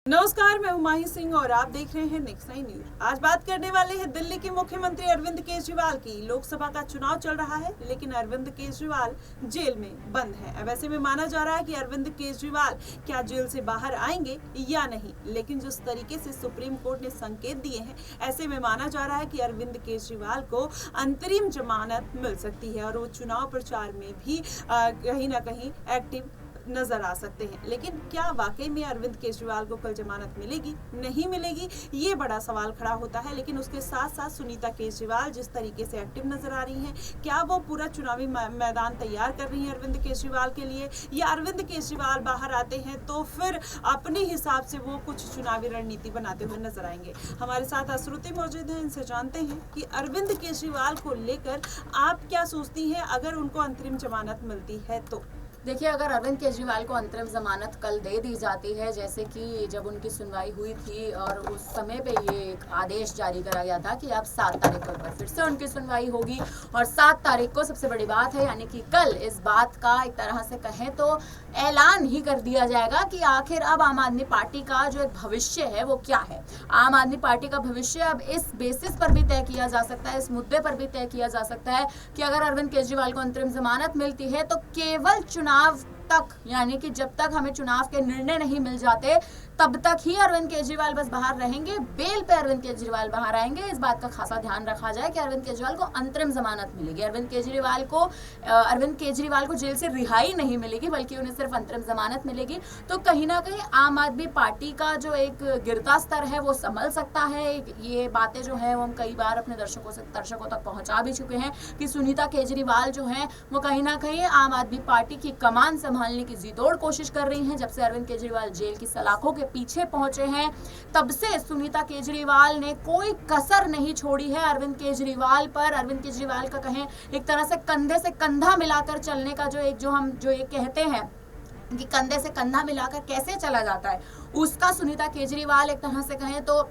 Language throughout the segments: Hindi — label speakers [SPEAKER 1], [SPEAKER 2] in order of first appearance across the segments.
[SPEAKER 1] नमस्कार, मैं हुमायूं सिंह और आप देख रहे हैं नेक्स्ट 9 न्यूज। आज बात करने वाले हैं दिल्ली के मुख्यमंत्री अरविंद केजरीवाल की। लोकसभा का चुनाव चल रहा है, लेकिन अरविंद केजरीवाल जेल में बंद है। अब ऐसे में माना जा रहा है कि अरविंद केजरीवाल क्या जेल से बाहर आएंगे या नहीं, लेकिन जिस तरीके से सुप्रीम कोर्ट ने संकेत दिए हैं, ऐसे में माना जा रहा है कि अरविंद केजरीवाल को अंतरिम जमानत मिल सकती है और वो चुनाव प्रचार में भी कहीं ना कहीं एक्टिव नजर आ सकते हैं। लेकिन क्या वाकई में अरविंद केजरीवाल को कल जमानत मिलेगी, नहीं मिलेगी, ये बड़ा सवाल खड़ा होता है। लेकिन उसके साथ साथ सुनीता केजरीवाल जिस तरीके से एक्टिव नजर आ रही हैं, क्या वो पूरा चुनावी मैदान तैयार कर रही हैं अरविंद केजरीवाल के लिए, या अरविंद केजरीवाल बाहर आते हैं तो फिर अपने हिसाब से वो कुछ चुनावी रणनीति बनाते हुए नजर आएंगे। हमारे साथ अश्रुति मौजूद है, इनसे जानते हैं कि अरविंद केजरीवाल को लेकर आप क्या सोचती हैं अगर उनको अंतरिम जमानत मिलती है तो।
[SPEAKER 2] देखिए, अगर अरविंद केजरीवाल को अंतरिम जमानत कल दे दी जाती है, जैसे कि जब उनकी सुनवाई हुई थी और उस समय पे ये एक आदेश जारी करा गया था कि अब 7 तारीख को एक बार फिर से उनकी सुनवाई होगी और 7 तारीख को सबसे बड़ी बात है, यानी कि कल इस बात का एक तरह से कहें तो ऐलान ही कर दिया जाएगा कि आखिर अब आम आदमी पार्टी का जो एक भविष्य है वो क्या है। आम आदमी पार्टी का भविष्य अब इस बेसिस पर भी तय किया जा सकता है, इस मुद्दे पर भी तय किया जा सकता है कि अगर अरविंद केजरीवाल को अंतरिम जमानत मिलती है तो केवल चुनाव तक, यानी कि जब तक हमें चुनाव के निर्णय नहीं मिल जाते तब तक ही अरविंद केजरीवाल बस बाहर रहेंगे। बेल पे अरविंद केजरीवाल बाहर आएंगे। इस बात का खासा ध्यान रखा जाए कि अरविंद केजरीवाल को अंतरिम जमानत मिलेगी। अरविंद केजरीवाल को जेल से रिहाई नहीं मिलेगी, बल्कि उन्हें सिर्फ अंतरिम जमानत मिलेगी। तो कहीं ना कहीं आम आदमी पार्टी का जो एक गिरता स्तर है वो संभल सकता है। ये बातें जो है वो हम कई बार अपने दर्शकों तक पहुंचा भी चुके हैं कि सुनीता केजरीवाल जो है वो कहीं ना कहीं आम आदमी पार्टी की कमान संभालने की जी तोड़ कोशिश कर रही हैं। जब से अरविंद केजरीवाल जेल की सलाखों के पीछे पहुंचे हैं, तब से सुनीता केजरीवाल ने कोई कसर नहीं छोड़ी है अरविंद केजरीवाल पर। अरविंद केजरीवाल का कहें एक तरह से कंधे से कंधा मिलाकर चलने का जो ये कहते हैं कि कंधे से कंधा मिलाकर कैसे चला जाता है, उसका सुनीता केजरीवाल एक तरह से कहें तो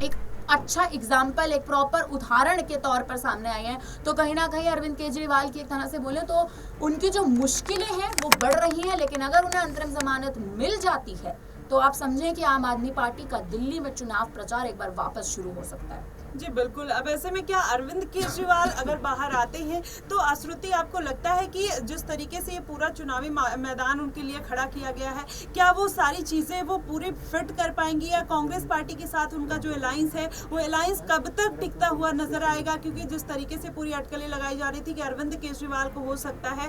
[SPEAKER 2] एक अच्छा एग्जाम्पल, एक प्रॉपर उदाहरण के तौर पर सामने आई हैं। तो कहीं ना कहीं अरविंद केजरीवाल की एक तरह से बोले तो उनकी जो मुश्किलें हैं वो बढ़ रही हैं। लेकिन अगर उन्हें अंतरिम जमानत मिल जाती है तो आप समझें कि आम आदमी पार्टी का दिल्ली में चुनाव प्रचार एक बार वापस शुरू हो सकता है।
[SPEAKER 1] जी बिल्कुल। अब ऐसे में क्या अरविंद केजरीवाल अगर बाहर आते हैं तो अश्रुति आपको लगता है कि जिस तरीके से ये पूरा चुनावी मैदान उनके लिए खड़ा किया गया है, क्या वो सारी चीजें वो पूरी फिट कर पाएंगी, या कांग्रेस पार्टी के साथ उनका जो अलायंस है वो अलायंस कब तक टिकता हुआ नजर आएगा? क्योंकि जिस तरीके से पूरी अटकलें लगाई जा रही थी कि अरविंद केजरीवाल को हो सकता है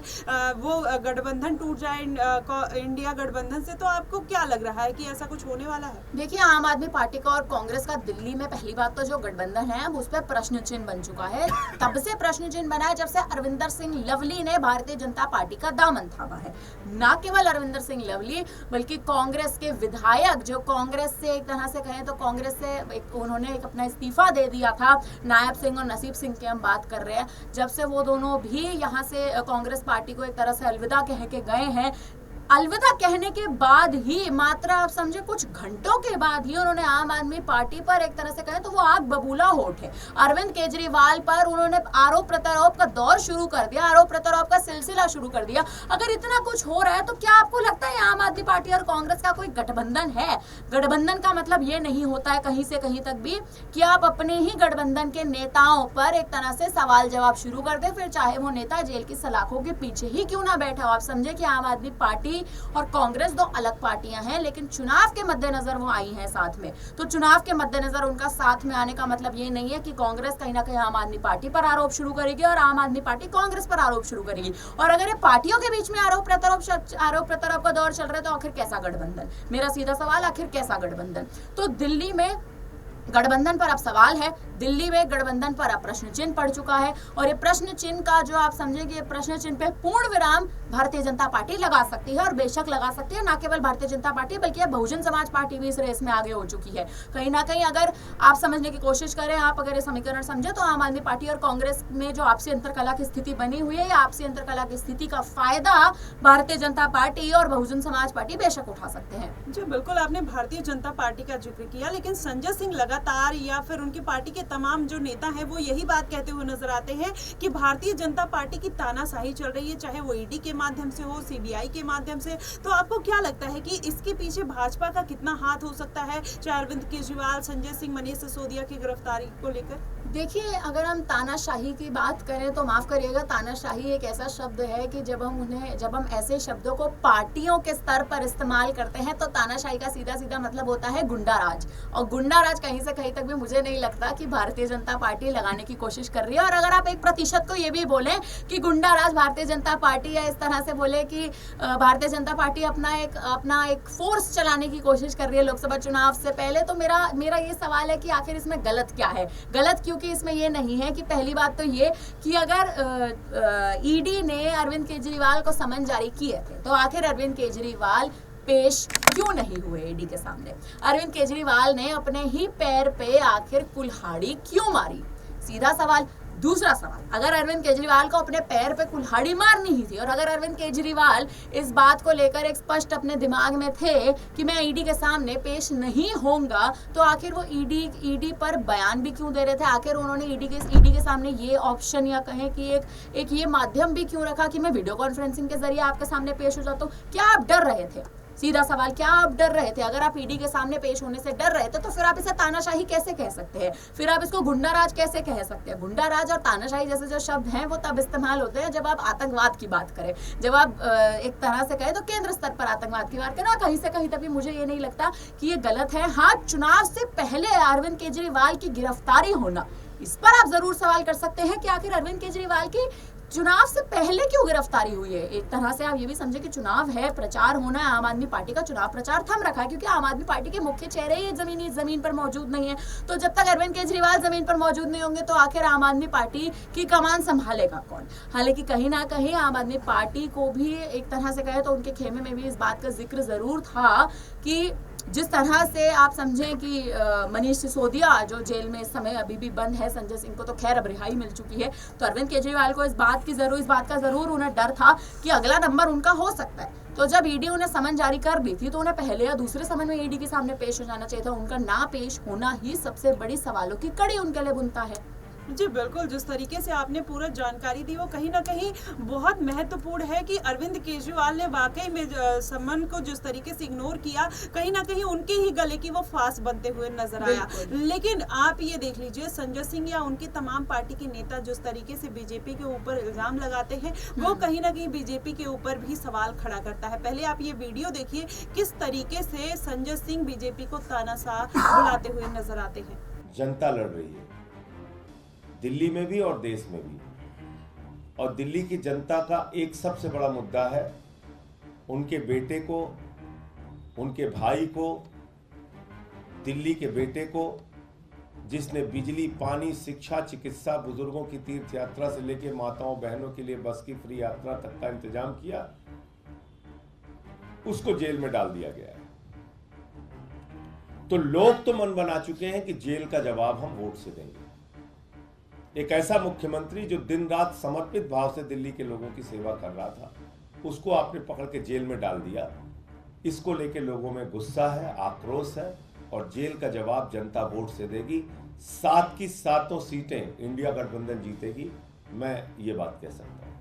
[SPEAKER 1] वो गठबंधन टूट जाए इंडिया गठबंधन से, तो आपको क्या लग रहा है कि ऐसा कुछ होने वाला है?
[SPEAKER 2] देखिए, आम आदमी पार्टी का और कांग्रेस का दिल्ली में पहली बात तो जो गठबंधन है उस पर प्रश्न चिन्ह बन चुका है। तब से प्रश्न चिन्ह बना है जब से अरविंदर सिंह लवली ने भारतीय जनता पार्टी का दामन थामा है। न केवल अरविंदर सिंह लवली बल्कि कांग्रेस के विधायक जो कांग्रेस से एक तरह से कहें तो कांग्रेस से उन्होंने एक अपना इस्तीफा दे दिया था, नायब सिंह और नसीब सिंह की हम बात कर रहे हैं। जब से वो दोनों भी यहाँ से कांग्रेस पार्टी को एक तरह से अलविदा कह के गए हैं, अलविदा कहने के बाद ही मात्र आप समझे कुछ घंटों के बाद ही उन्होंने आम आदमी पार्टी पर एक तरह से कहें तो वो आग बबूला हो उठे। अरविंद केजरीवाल पर उन्होंने आरोप प्रत्यारोप का दौर शुरू कर दिया, आरोप प्रत्यारोप का सिलसिला शुरू कर दिया। अगर इतना कुछ हो रहा है तो क्या आपको लगता है आम आदमी पार्टी और कांग्रेस का कोई गठबंधन है? गठबंधन का मतलब ये नहीं होता है कहीं से कहीं तक भी कि आप अपने ही गठबंधन के नेताओं पर एक तरह से सवाल जवाब शुरू कर दे, फिर चाहे वो नेता जेल की सलाखों के पीछे ही क्यों ना बैठा हो। आप समझे कि आम आदमी पार्टी और कांग्रेस दो अलग पार्टियां हैं, लेकिन चुनाव के मद्देनजर वो आई हैं साथ में। तो चुनाव के मद्देनजर उनका साथ में आने का मतलब ये नहीं है कि कांग्रेस कहीं ना कहीं आम आदमी पार्टी पर आरोप शुरू करेगी और आम आदमी पार्टी कांग्रेस पर आरोप शुरू करेगी। और अगर ये पार्टियों के बीच में आरोप प्रत्यारोप का दौर चल रहा है तो आखिर कैसा गठबंधन? मेरा सीधा सवाल, आखिर कैसा गठबंधन? तो दिल्ली में गठबंधन पर अब सवाल है, दिल्ली में गठबंधन पर अब प्रश्न चिन्ह पड़ चुका है। और ये प्रश्न चिन्ह का जो आप समझेंगे, प्रश्न चिन्ह पे पूर्ण विराम भारतीय जनता पार्टी लगा सकती है, और बेशक लगा सकती है। ना केवल भारतीय जनता पार्टी बल्कि अब बहुजन समाज पार्टी भी इस रेस में आगे हो चुकी है। कहीं ना कहीं अगर आप समझने की कोशिश करें, आप अगर ये समीकरण समझे, तो आम आदमी पार्टी और कांग्रेस में जो आपसी अंतरकला की स्थिति बनी हुई है, या आपसी अंतरकला की स्थिति का फायदा भारतीय जनता पार्टी और बहुजन समाज पार्टी बेशक उठा सकते हैं।
[SPEAKER 1] जी बिल्कुल, आपने भारतीय जनता पार्टी का जिक्र किया, लेकिन संजय सिंह लगातार या फिर उनकी पार्टी के तमाम जो नेता हैं वो यही बात कहते हुए नजर आते हैं कि भारतीय जनता पार्टी की तानाशाही चल रही है, चाहे वो ईडी के माध्यम से हो, सीबीआई के माध्यम से। तो आपको क्या लगता है कि इसके पीछे भाजपा का कितना हाथ हो सकता है, चाहे अरविंद केजरीवाल, संजय सिंह, मनीष सिसोदिया की गिरफ्तारी को लेकर?
[SPEAKER 2] देखिए, अगर हम तानाशाही की बात करें तो माफ करिएगा, तानाशाही एक ऐसा शब्द है कि जब हम ऐसे शब्दों को पार्टियों के स्तर पर इस्तेमाल करते हैं तो तानाशाही का सीधा सीधा मतलब होता है गुंडा राज। और गुंडा राज कहीं से कहीं तक भी मुझे नहीं लगता कि भारतीय जनता पार्टी लगाने की कोशिश कर रही है। और अगर आप 1% को ये भी बोलें कि गुंडा राज भारतीय जनता पार्टी, या इस तरह से बोले कि भारतीय जनता पार्टी अपना एक फोर्स चलाने की कोशिश कर रही है लोकसभा चुनाव से पहले, तो मेरा ये सवाल है कि आखिर इसमें गलत क्या है। गलत क्योंकि इसमें ये नहीं है कि पहली बात तो ये कि अगर ईडी ने अरविंद केजरीवाल को समन जारी किए थे तो आखिर अरविंद केजरीवाल पेश क्यों नहीं हुए ईडी के सामने? अरविंद केजरीवाल ने अपने ही पैर पे आखिर कुल्हाड़ी क्यों मारी? सीधा सवाल। दूसरा सवाल, अगर अरविंद केजरीवाल को अपने पैर पे कुल्हाड़ी मारनी ही थी और अगर अरविंद केजरीवाल इस बात को लेकर एक स्पष्ट अपने दिमाग में थे कि मैं ईडी के सामने पेश नहीं होऊंगा, तो आखिर वो ईडी पर बयान भी क्यों दे रहे थे? आखिर उन्होंने ईडी के सामने ये ऑप्शन या कहें कि एक ये माध्यम भी क्यों रखा कि मैं वीडियो कॉन्फ्रेंसिंग के जरिए आपके सामने पेश हो जाता हूँ? क्या आप डर रहे थे? सीधा सवाल, क्या आप डर रहे थे? अगर आप ईडी के सामने पेश होने से डर रहे थे तो फिर आप इसे तानाशाही कैसे कह सकते हैं? फिर आप इसको गुंडा राज कैसे कह सकते हैं? गुंडा राज और तानाशाही जैसे जो शब्द हैं वो तब इस्तेमाल होते हैं जब आप आतंकवाद की बात करें, जब आप एक तरह से कहें तो केंद्र स्तर पर आतंकवाद की बात करें। कहीं से कहीं तक भी मुझे ये नहीं लगता कि ये गलत है। हाँ, चुनाव से पहले अरविंद केजरीवाल की गिरफ्तारी होना, इस पर आप जरूर सवाल कर सकते हैं कि आखिर अरविंद केजरीवाल की चुनाव से पहले क्यों गिरफ्तारी हुई है। एक तरह से आप ये भी समझे कि चुनाव है, प्रचार होना है, आम आदमी पार्टी का चुनाव प्रचार थम रखा है क्योंकि आम आदमी पार्टी के मुख्य चेहरे ही जमीन पर मौजूद नहीं है। तो जब तक अरविंद केजरीवाल जमीन पर मौजूद नहीं होंगे तो आखिर आम आदमी पार्टी की कमान संभालेगा कौन? हालांकि कहीं ना कहीं आम आदमी पार्टी को भी एक तरह से कहे तो उनके खेमे में भी इस बात का जिक्र जरूर था कि जिस तरह से आप समझें कि मनीष सिसोदिया जो जेल में इस समय अभी भी बंद है, संजय सिंह को तो खैर अब रिहाई मिल चुकी है, तो अरविंद केजरीवाल को इस बात का जरूर उन्हें डर था कि अगला नंबर उनका हो सकता है। तो जब ईडी उन्हें समन जारी कर दी थी तो उन्हें पहले या दूसरे समन में ईडी के सामने पेश हो जाना चाहिए था। उनका ना पेश होना ही सबसे बड़ी सवालों की कड़ी उनके लिए बुनता है।
[SPEAKER 1] जी बिल्कुल, जिस तरीके से आपने पूरा जानकारी दी वो कहीं ना कहीं बहुत महत्वपूर्ण है कि अरविंद केजरीवाल ने वाकई में सम्मन को जिस तरीके से इग्नोर किया, कहीं ना कहीं उनके ही गले की वो फांस बनते हुए नजर आया। लेकिन आप ये देख लीजिए, संजय सिंह या उनकी तमाम पार्टी के नेता जिस तरीके से बीजेपी के ऊपर इल्जाम लगाते हैं वो कहीं ना कहीं बीजेपी के ऊपर भी सवाल खड़ा करता है। पहले आप ये वीडियो देखिए किस तरीके से संजय सिंह बीजेपी को तानाशाह बुलाते हुए नजर आते हैं।
[SPEAKER 3] जनता लड़ रही है दिल्ली में भी और देश में भी, और दिल्ली की जनता का एक सबसे बड़ा मुद्दा है उनके बेटे को, उनके भाई को, दिल्ली के बेटे को जिसने बिजली, पानी, शिक्षा, चिकित्सा, बुजुर्गों की तीर्थ यात्रा से लेकर माताओं बहनों के लिए बस की फ्री यात्रा तक का इंतजाम किया, उसको जेल में डाल दिया गया है। तो लोग तो मन बना चुके हैं कि जेल का जवाब हम वोट से देंगे। एक ऐसा मुख्यमंत्री जो दिन रात समर्पित भाव से दिल्ली के लोगों की सेवा कर रहा था, उसको आपने पकड़ के जेल में डाल दिया। इसको लेके लोगों में गुस्सा है, आक्रोश है, और जेल का जवाब जनता वोट से देगी। 7 की 7 सीटें इंडिया गठबंधन जीतेगी, मैं ये बात कह सकता हूँ।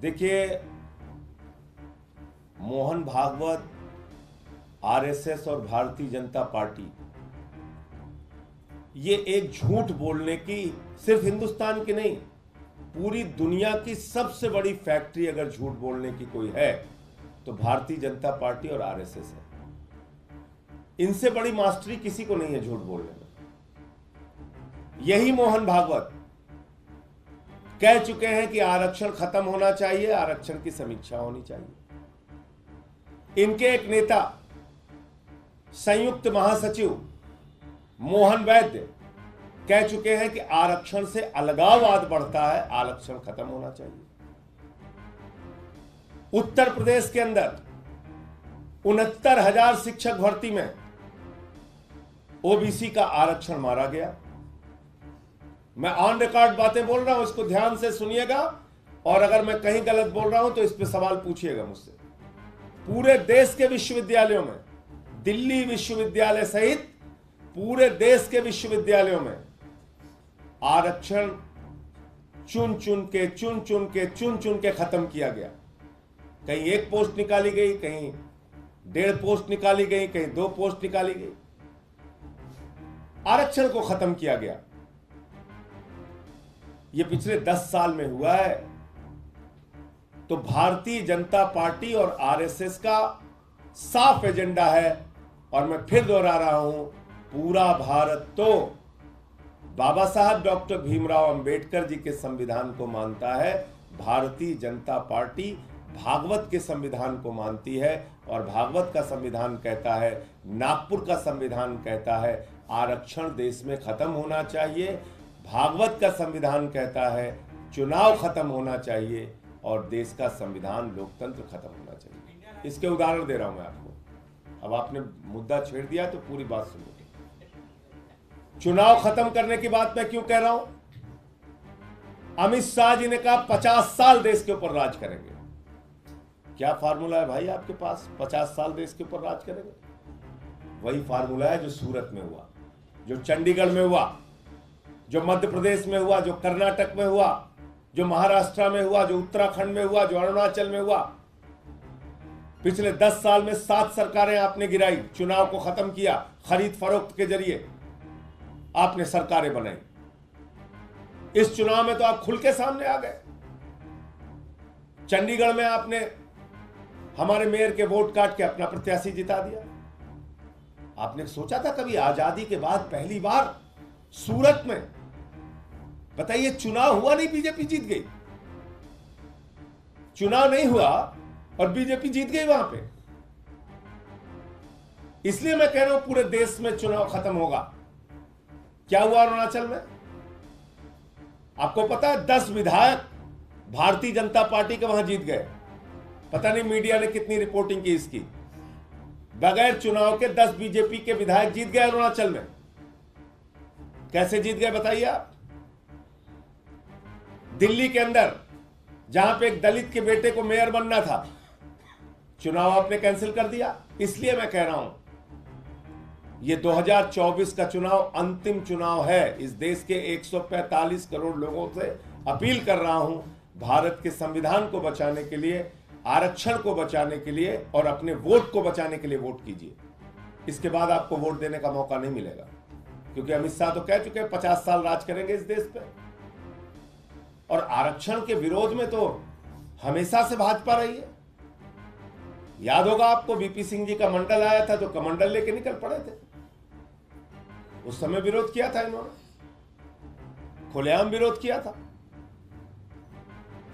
[SPEAKER 3] देखिए, मोहन भागवत, आरएसएस और भारतीय जनता पार्टी ये एक झूठ बोलने की, सिर्फ हिंदुस्तान की नहीं पूरी दुनिया की सबसे बड़ी फैक्ट्री अगर झूठ बोलने की कोई है तो भारतीय जनता पार्टी और आरएसएस है। इनसे बड़ी मास्टरी किसी को नहीं है झूठ बोलने में। यही मोहन भागवत कह चुके हैं कि आरक्षण खत्म होना चाहिए, आरक्षण की समीक्षा होनी चाहिए। इनके एक नेता संयुक्त महासचिव मोहन वैद्य कह चुके हैं कि आरक्षण से अलगाववाद बढ़ता है, आरक्षण खत्म होना चाहिए। उत्तर प्रदेश के अंदर 69,000 शिक्षक भर्ती में ओबीसी का आरक्षण मारा गया। मैं ऑन रिकॉर्ड बातें बोल रहा हूं, इसको ध्यान से सुनिएगा। और अगर मैं कहीं गलत बोल रहा हूं तो इस पे सवाल पूछिएगा मुझसे। पूरे देश के विश्वविद्यालयों में, दिल्ली विश्वविद्यालय सहित पूरे देश के विश्वविद्यालयों में आरक्षण चुन चुन के खत्म किया गया। कहीं 1 पोस्ट निकाली गई, कहीं 1.5 पोस्ट निकाली गई, कहीं 2 पोस्ट निकाली गई। आरक्षण को खत्म किया गया। यह पिछले 10 साल में हुआ है। तो भारतीय जनता पार्टी और आरएसएस का साफ एजेंडा है, और मैं फिर दोहरा रहा हूं, पूरा भारत तो बाबा साहब डॉक्टर भीमराव अंबेडकर जी के संविधान को मानता है। भारतीय जनता पार्टी भागवत के संविधान को मानती है, और भागवत का संविधान कहता है, नागपुर का संविधान कहता है आरक्षण देश में खत्म होना चाहिए। भागवत का संविधान कहता है चुनाव खत्म होना चाहिए, और देश का संविधान लोकतंत्र खत्म होना चाहिए। इसके उदाहरण दे रहा हूं मैं आपको। अब आपने मुद्दा छेड़ दिया तो पूरी बात सुनो। चुनाव खत्म करने की बात मैं क्यों कह रहा हूं? अमित शाह जी ने कहा 50 साल देश के ऊपर राज करेंगे। क्या फार्मूला है भाई आपके पास? 50 साल देश के ऊपर राज करेंगे? वही फार्मूला है जो सूरत में हुआ, जो चंडीगढ़ में हुआ, जो मध्य प्रदेश में हुआ, जो कर्नाटक में हुआ, जो महाराष्ट्र में हुआ, जो उत्तराखंड में हुआ, जो अरुणाचल में हुआ। पिछले 10 साल में 7 सरकारें आपने गिराई, चुनाव को खत्म किया, खरीद फरोख्त के जरिए आपने सरकारें बनाई। इस चुनाव में तो आप खुल के सामने आ गए। चंडीगढ़ में आपने हमारे मेयर के वोट काट के अपना प्रत्याशी जिता दिया। आपने सोचा था कभी आजादी के बाद पहली बार सूरत में, बताइए, चुनाव हुआ नहीं, बीजेपी जीत गई। चुनाव नहीं हुआ और बीजेपी जीत गई वहां पे। इसलिए मैं कह रहा हूं पूरे देश में चुनाव खत्म होगा। क्या हुआ अरुणाचल में? आपको पता है 10 विधायक भारतीय जनता पार्टी के वहां जीत गए। पता नहीं मीडिया ने कितनी रिपोर्टिंग की इसकी। बगैर चुनाव के 10 बीजेपी के विधायक जीत गए अरुणाचल में। कैसे जीत गए बताइए आप? दिल्ली के अंदर जहां पे एक दलित के बेटे को मेयर बनना था, चुनाव आपने कैंसिल कर दिया। इसलिए मैं कह रहा हूं ये 2024 का चुनाव अंतिम चुनाव है। इस देश के 145 करोड़ लोगों से अपील कर रहा हूं, भारत के संविधान को बचाने के लिए, आरक्षण को बचाने के लिए और अपने वोट को बचाने के लिए वोट कीजिए। इसके बाद आपको वोट देने का मौका नहीं मिलेगा, क्योंकि अमित शाह तो कह चुके हैं 50 साल राज करेंगे इस देश पे। और आरक्षण के विरोध में तो हमेशा से भाजपा रही है। याद होगा आपको, वीपी सिंह जी का मंडल आया था तो कमंडल लेके निकल पड़े थे। उस समय विरोध किया था इन्होंने, खुलेआम विरोध किया था।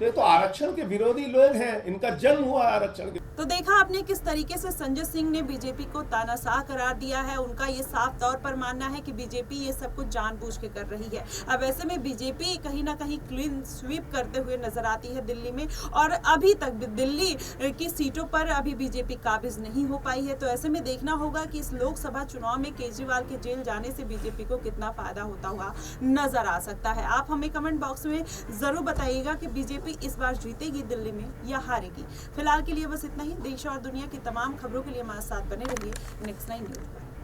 [SPEAKER 3] तो ये तो आरक्षण के विरोधी लोग हैं, इनका जन्म हुआ आरक्षण के।
[SPEAKER 1] तो देखा आपने किस तरीके से संजय सिंह ने बीजेपी को तानाशाह करार दिया है। उनका ये साफ तौर पर मानना है कि बीजेपी ये सब कुछ जानबूझ के कर रही है। अब ऐसे में बीजेपी कहीं ना कहीं क्लीन स्वीप करते हुए नजर आती है दिल्ली में, और अभी तक दिल्ली की सीटों पर अभी बीजेपी काबिज नहीं हो पाई है। तो ऐसे में देखना होगा कि इस लोकसभा चुनाव में केजरीवाल के जेल जाने से बीजेपी को कितना फायदा होता हुआ नजर आ सकता है। आप हमें कमेंट बॉक्स में जरूर बताइएगा कि बीजेपी इस बार जीतेगी दिल्ली में या हारेगी। फिलहाल के लिए बस इतना ही। देश और दुनिया की तमाम खबरों के लिए हमारे साथ बने रहिए नेक्स्ट 9 न्यूज़।